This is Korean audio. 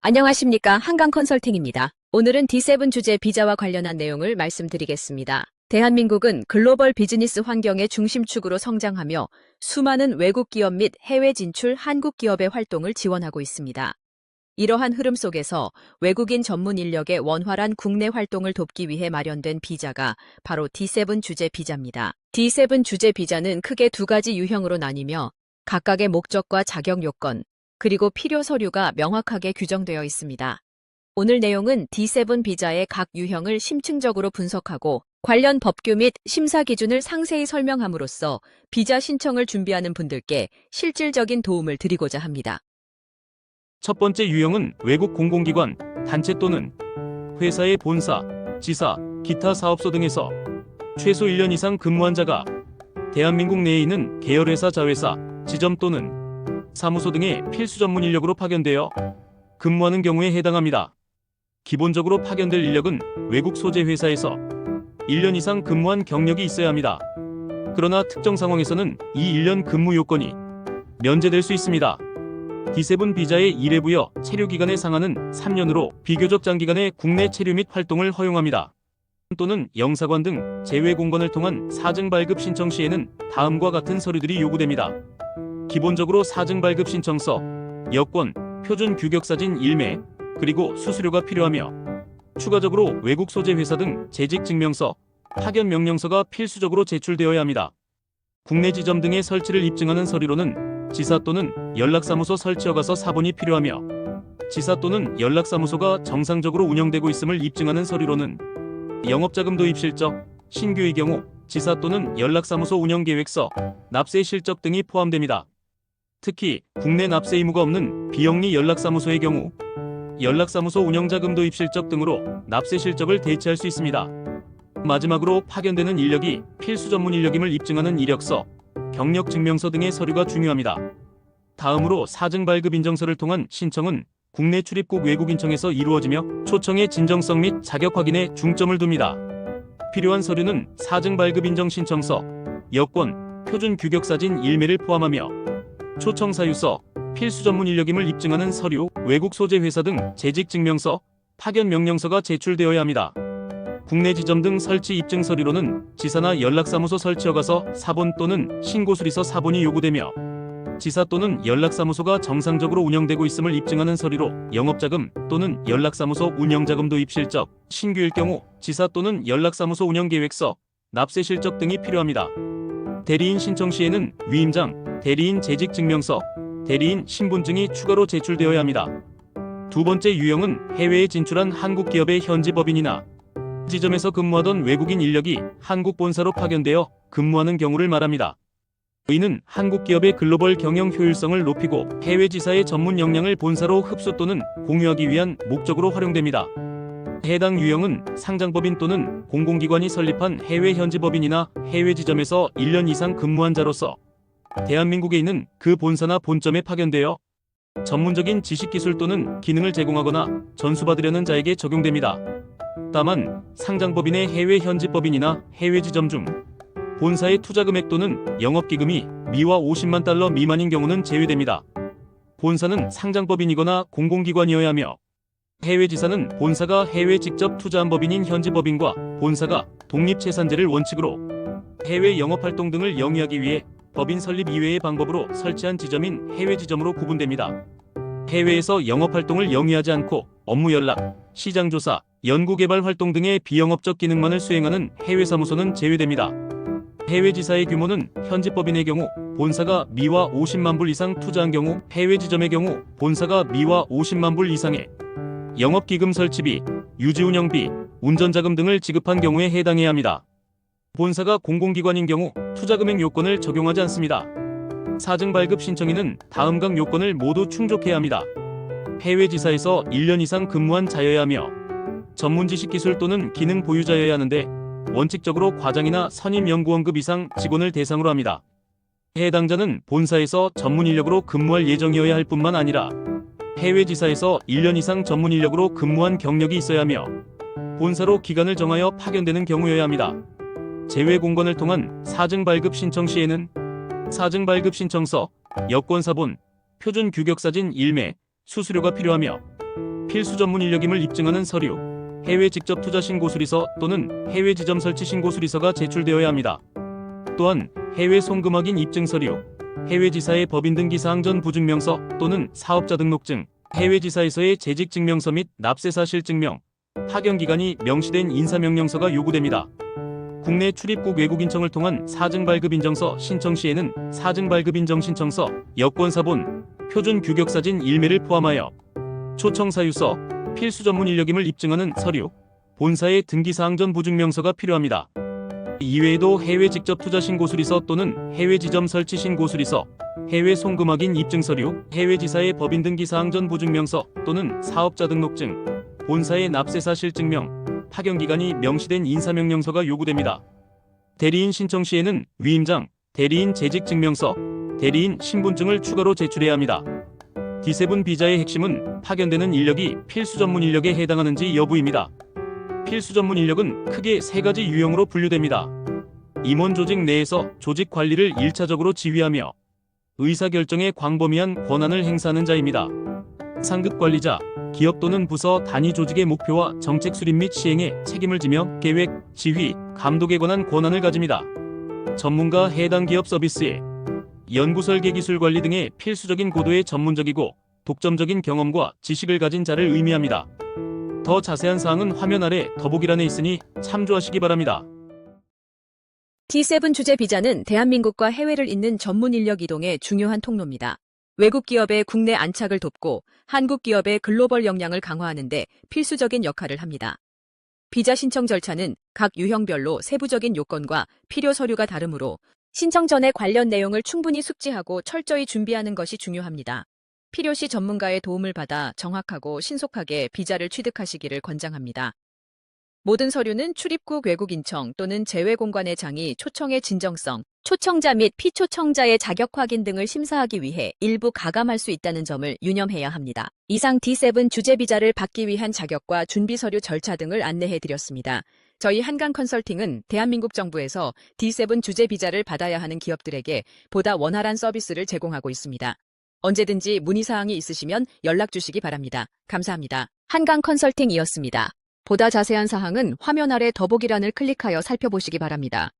안녕하십니까. 한강컨설팅입니다. 오늘은 D7 주제 비자와 관련한 내용을 말씀드리겠습니다. 대한민국은 글로벌 비즈니스 환경의 중심축으로 성장하며 수많은 외국 기업 및 해외 진출 한국 기업의 활동을 지원하고 있습니다. 이러한 흐름 속에서 외국인 전문 인력의 원활한 국내 활동을 돕기 위해 마련된 비자가 바로 D7 주제 비자입니다. D7 주제 비자는 크게 두 가지 유형으로 나뉘며 각각의 목적과 자격 요건, 그리고 필요 서류가 명확하게 규정되어 있습니다. 오늘 내용은 D7 비자의 각 유형을 심층적으로 분석하고 관련 법규 및 심사 기준을 상세히 설명함으로써 비자 신청을 준비하는 분들께 실질적인 도움을 드리고자 합니다. 첫 번째 유형은 외국 공공기관, 단체 또는 회사의 본사, 지사, 기타 사업소 등에서 최소 1년 이상 근무한 자가 대한민국 내에 있는 계열회사, 자회사, 지점 또는 사무소 등의 필수 전문 인력으로 파견되어 근무하는 경우에 해당합니다. 기본적으로 파견될 인력은 외국 소재 회사에서 1년 이상 근무한 경력이 있어야 합니다. 그러나 특정 상황에서는 이 1년 근무 요건이 면제될 수 있습니다. D7 비자의 일회부여 체류 기간의 상한은 3년으로 비교적 장기간의 국내 체류 및 활동을 허용합니다. 또는 영사관 등 제외 공간을 통한 사증 발급 신청 시에는 다음과 같은 서류들이 요구됩니다. 기본적으로 사증 발급 신청서, 여권, 표준 규격 사진 1매, 그리고 수수료가 필요하며 추가적으로 외국 소재 회사 등 재직 증명서, 파견 명령서가 필수적으로 제출되어야 합니다. 국내 지점 등의 설치를 입증하는 서류로는 지사 또는 연락사무소 설치 허가서 사본이 필요하며 지사 또는 연락사무소가 정상적으로 운영되고 있음을 입증하는 서류로는 영업자금 도입 실적, 신규의 경우 지사 또는 연락사무소 운영계획서, 납세 실적 등이 포함됩니다. 특히 국내 납세 의무가 없는 비영리 연락사무소의 경우 연락사무소 운영자금 도입 실적 등으로 납세 실적을 대체할 수 있습니다. 마지막으로 파견되는 인력이 필수 전문 인력임을 입증하는 이력서, 경력 증명서 등의 서류가 중요합니다. 다음으로 사증 발급 인정서를 통한 신청은 국내 출입국 외국인청에서 이루어지며 초청의 진정성 및 자격 확인에 중점을 둡니다. 필요한 서류는 사증 발급 인정 신청서, 여권, 표준 규격 사진 1매를 포함하며 초청 사유서, 필수 전문 인력임을 입증하는 서류, 외국 소재 회사 등 재직 증명서, 파견 명령서가 제출되어야 합니다. 국내 지점 등 설치 입증 서류로는 지사나 연락사무소 설치 허가서 사본 또는 신고수리서 사본이 요구되며 지사 또는 연락사무소가 정상적으로 운영되고 있음을 입증하는 서류로 영업자금 또는 연락사무소 운영자금 도입 실적, 신규일 경우 지사 또는 연락사무소 운영계획서, 납세 실적 등이 필요합니다. 대리인 신청 시에는 위임장, 대리인 재직 증명서, 대리인 신분증이 추가로 제출되어야 합니다. 두 번째 유형은 해외에 진출한 한국 기업의 현지 법인이나 지점에서 근무하던 외국인 인력이 한국 본사로 파견되어 근무하는 경우를 말합니다. 이는 한국 기업의 글로벌 경영 효율성을 높이고 해외 지사의 전문 역량을 본사로 흡수 또는 공유하기 위한 목적으로 활용됩니다. 해당 유형은 상장법인 또는 공공기관이 설립한 해외 현지 법인이나 해외 지점에서 1년 이상 근무한 자로서 대한민국에 있는 그 본사나 본점에 파견되어 전문적인 지식기술 또는 기능을 제공하거나 전수받으려는 자에게 적용됩니다. 다만 상장법인의 해외 현지 법인이나 해외 지점 중 본사의 투자금액 또는 영업기금이 미화 50만 달러 미만인 경우는 제외됩니다. 본사는 상장법인이거나 공공기관이어야 하며 해외 지사는 본사가 해외 직접 투자한 법인인 현지 법인과 본사가 독립채산제를 원칙으로 해외 영업활동 등을 영위하기 위해 법인 설립 이외의 방법으로 설치한 지점인 해외 지점으로 구분됩니다. 해외에서 영업활동을 영위하지 않고 업무 연락, 시장조사, 연구개발 활동 등의 비영업적 기능만을 수행하는 해외 사무소는 제외됩니다. 해외 지사의 규모는 현지 법인의 경우 본사가 미화 50만 불 이상 투자한 경우, 해외 지점의 경우 본사가 미화 50만 불 이상의 영업기금 설치비, 유지운영비, 운전자금 등을 지급한 경우에 해당해야 합니다. 본사가 공공기관인 경우 투자금액 요건을 적용하지 않습니다. 사증 발급 신청인은 다음각 요건을 모두 충족해야 합니다. 해외 지사에서 1년 이상 근무한 자여야 하며 전문 지식 기술 또는 기능 보유자여야 하는데 원칙적으로 과장이나 선임 연구원급 이상 직원을 대상으로 합니다. 해당자는 본사에서 전문 인력으로 근무할 예정이어야 할 뿐만 아니라 해외 지사에서 1년 이상 전문 인력으로 근무한 경력이 있어야 하며 본사로 기간을 정하여 파견되는 경우여야 합니다. 제외 공간을 통한 사증 발급 신청 시에는 사증 발급 신청서, 여권 사본, 표준 규격 사진 1매, 수수료가 필요하며 필수 전문 인력임을 입증하는 서류, 해외 직접 투자 신고수리서 또는 해외 지점 설치 신고수리서가 제출되어야 합니다. 또한 해외 송금확인 입증 서류, 해외 지사의 법인 등기 사항 전 부증명서 또는 사업자 등록증, 해외 지사에서의 재직 증명서 및 납세사 실증명, 파견 기간이 명시된 인사명령서가 요구됩니다. 국내 출입국 외국인청을 통한 사증 발급 인정서 신청 시에는 사증 발급 인정 신청서, 여권사본, 표준 규격사진 1매를 포함하여 초청사유서, 필수 전문 인력임을 입증하는 서류, 본사의 등기사항 전 부증명서가 필요합니다. 이외에도 해외 직접 투자 신고수리서 또는 해외 지점 설치 신고수리서, 해외 송금 확인 입증 서류, 해외 지사의 법인 등기 사항 전 부증명서 또는 사업자 등록증, 본사의 납세사 실증명, 파견 기간이 명시된 인사명령서가 요구됩니다. 대리인 신청 시에는 위임장, 대리인 재직 증명서, 대리인 신분증을 추가로 제출해야 합니다. D7 비자의 핵심은 파견되는 인력이 필수 전문 인력에 해당하는지 여부입니다. 필수 전문 인력은 크게 3가지 유형으로 분류됩니다. 임원 조직 내에서 조직 관리를 1차적으로 지휘하며 의사결정에 광범위한 권한을 행사하는 자입니다. 상급 관리자, 기업 또는 부서 단위 조직의 목표와 정책 수립 및 시행에 책임을 지며 계획, 지휘, 감독에 관한 권한을 가집니다. 전문가 해당 기업 서비스에 연구 설계 기술 관리 등의 필수적인 고도의 전문적이고 독점적인 경험과 지식을 가진 자를 의미합니다. 더 자세한 사항은 화면 아래 더보기란에 있으니 참조하시기 바랍니다. D7 주재 비자는 대한민국과 해외를 잇는 전문 인력 이동의 중요한 통로입니다. 외국 기업의 국내 안착을 돕고 한국 기업의 글로벌 역량을 강화하는 데 필수적인 역할을 합니다. 비자 신청 절차는 각 유형별로 세부적인 요건과 필요 서류가 다르므로 신청 전에 관련 내용을 충분히 숙지하고 철저히 준비하는 것이 중요합니다. 필요시 전문가의 도움을 받아 정확하고 신속하게 비자를 취득하시기를 권장합니다. 모든 서류는 출입국 외국인청 또는 재외공관의 장이 초청의 진정성, 초청자 및 피초청자의 자격 확인 등을 심사하기 위해 일부 가감할 수 있다는 점을 유념해야 합니다. 이상 D7 주재 비자를 받기 위한 자격과 준비 서류 절차 등을 안내해드렸습니다. 저희 한강 컨설팅은 대한민국 정부에서 D7 주재 비자를 받아야 하는 기업들에게 보다 원활한 서비스를 제공하고 있습니다. 언제든지 문의사항이 있으시면 연락 주시기 바랍니다. 감사합니다. 한강 컨설팅이었습니다. 보다 자세한 사항은 화면 아래 더보기란을 클릭하여 살펴보시기 바랍니다.